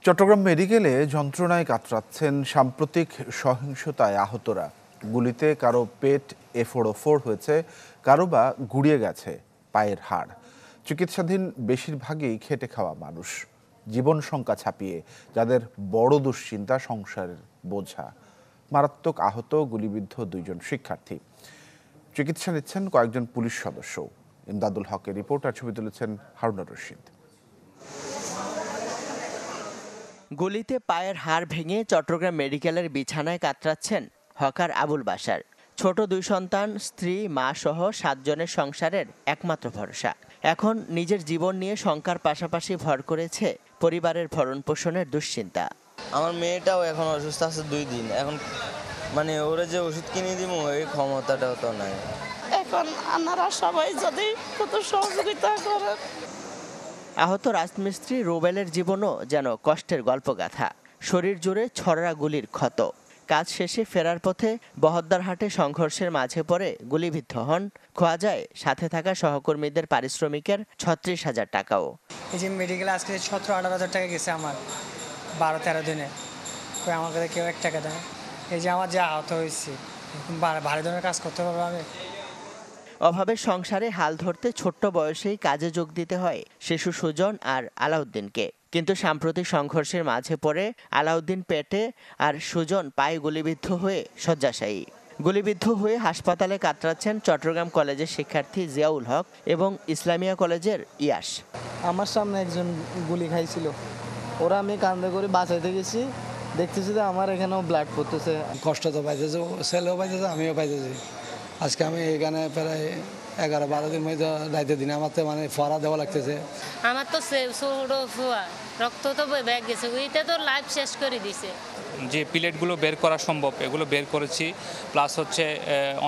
চট্টগ্রাম মেডিকেলে যন্ত্রণায় কাতরাচ্ছেন সাম্প্রতিক সহিংসতায় আহতরা। গুলিতে কারো পেট এফোড় হয়েছে, কারো বা গুড়িয়ে গেছে পায়ের হাড়। চিকিৎসাধীন বেশিরভাগই খেটে খাওয়া মানুষ, জীবন শঙ্কা ছাপিয়ে যাদের বড় দুশ্চিন্তা সংসারের বোঝা। মারাত্মক আহত গুলিবিদ্ধ 2 জন শিক্ষার্থী, চিকিৎসা নিচ্ছেন কয়েকজন পুলিশ সদস্য। ইমদাদুল হকের রিপোর্ট আর ছবি তুলেছেন হারুনুর রশিদ। গুলিতে পায়ের হাড় ভেঙে চট্টগ্রাম মেডিকেলের বিছানায় কাতরাচ্ছেন হকার আবুল বাশার। ছোট 2 সন্তান, স্ত্রী, মা সহ 7 জনের সংসারের একমাত্র ভরসা। এখন নিজের জীবন নিয়ে শঙ্কার পাশাপাশি ভর করেছে পরিবারের ভরণ পোষণের দুশ্চিন্তা। আমার মেয়েটাও এখন অসুস্থ আছে 2 দিন। এখন মানে ওরা যে ওষুধ কিনে দিব এই ক্ষমতাটাও তো নাই। এখন আপনারা সবাই যদি কত সহযোগিতা করেন। আহত রাজমিস্ত্রি রুবেলের জীবনও যেন কষ্টের গল্পগাথা। শরীর জুড়ে ছড়া গুলির ক্ষত। কাজ শেষে ফেরার পথে বহদ্দারহাটে সংঘর্ষের মাঝে পড়ে গুলিবিদ্ধ হন। খোয়া যায় সাথে থাকা সহকর্মীদের পারিশ্রমিকের 36,000 টাকাও। এই যে মেডিকেলে আজকে 17-18 হাজার টাকা গেছে আমার 12-13 দিনে। আমার কাছে কেউ 1 টাকা দেয়। এই যে আমার যে আহত হয়েছি, ভারী ধরনের কাজ করতে পারবো আমি। অভাবের সংসারে হাল ধরতে ছোট্ট বয়সেই কাজে যোগ দিতে হয় শিশু সুজন আর আলাউদ্দিনকে। কিন্তু সাম্প্রতিক সংঘর্ষের মাঝে পড়ে আলাউদ্দিন পেটে আর সুজন পায়ে গুলিবিদ্ধ হয়ে শয্যাশায়ী। গুলিবিদ্ধ হয়ে হাসপাতালে কাতরাচ্ছেন চট্টগ্রাম কলেজের শিক্ষার্থী জিয়াউল হক এবং ইসলামিয়া কলেজের ইয়াস। আমার সামনে একজন গুলি খাইছিল, ওরা আমি কান্দে করে বাঁচাইতে গেছি, দেখতেছি যে আমার এখানেও ব্লাড পড়তেছে। কষ্ট তো পাইতেছে, ছেলেও পাইতেছে, আমিও পাইতেছি। আজকে আমি এখানে প্রায় 11-12 দিন মধ্যে রাইতে দিন আমার তো মানে ফরা দেওয়া লাগতেছে। আমার তো ছোট ফুয়া রক্ত তো ব্যাগ গেছে, ওইটা তো লাইফ শেষ করে দিছে। যে প্লেটগুলো বের করা সম্ভব এগুলো বের করেছি, প্লাস হচ্ছে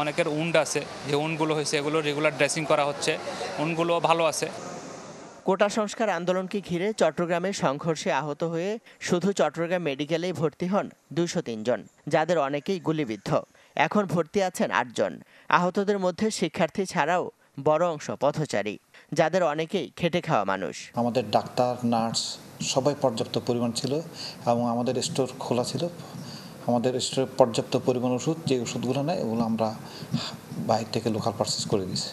অনেকের উন্ড আছে, যে উন্ডগুলো হয়েছে এগুলো রেগুলার ড্রেসিং করা হচ্ছে, উন্ডগুলো ভালো আছে। কোটা সংস্কার আন্দোলনকে ঘিরে চট্টগ্রামের সংঘর্ষে আহত হয়ে শুধু চট্টগ্রাম মেডিকেলেই ভর্তি হন 203 জন, যাদের অনেকেই গুলিবিদ্ধ। এখন ভর্তি আছেন 8 জন। আহতদের মধ্যে শিক্ষার্থী ছাড়াও বড় অংশ পথচারী, যাদের অনেকেই খেটে খাওয়া মানুষ। আমাদের ডাক্তার, নার্স সবাই পর্যাপ্ত পরিমাণ ছিল এবং আমাদের স্টোর খোলা ছিল। আমাদের স্টোরে পর্যাপ্ত পরিমাণ ওষুধ, যে ওষুধগুলো নেয় ওগুলো আমরা বাইরে থেকে লোকাল পারচেজ করে দিয়েছি।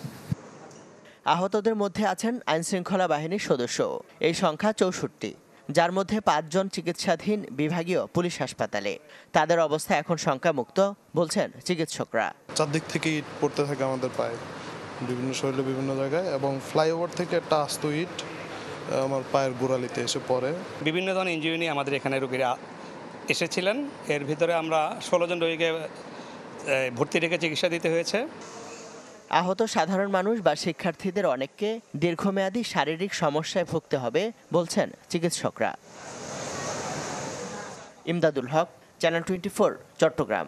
আহতদের মধ্যে আছেন আইনশৃঙ্খলা বাহিনীর সদস্য। এই সংখ্যা 64, যার মধ্যে 5 জন চিকিৎসাধীন বিভাগীয় পুলিশ হাসপাতালে। তাদের অবস্থা এখন শঙ্কামুক্ত বলছেন চিকিৎসকরা। চারদিক থেকে ইট পড়তে থাকে আমাদের পায়ে, বিভিন্ন শরীরে বিভিন্ন জায়গায়, এবং ফ্লাইওভার থেকে একটা আস্ত ইট আমার পায়ের গোড়ালিতে এসে পড়ে। বিভিন্ন ধরনের ইনজুরি নিয়ে আমাদের এখানে রোগীরা এসেছিলেন। এর ভিতরে আমরা 16 জন রোগীকে ভর্তি রেখে চিকিৎসা দিতে হয়েছে। আহত সাধারণ মানুষ বা শিক্ষার্থীদের অনেককে দীর্ঘমেয়াদী শারীরিক সমস্যায় ভুগতে হবে বলছেন চিকিৎসকরা। ইমদাদুল হক, চ্যানেল 24, চট্টগ্রাম।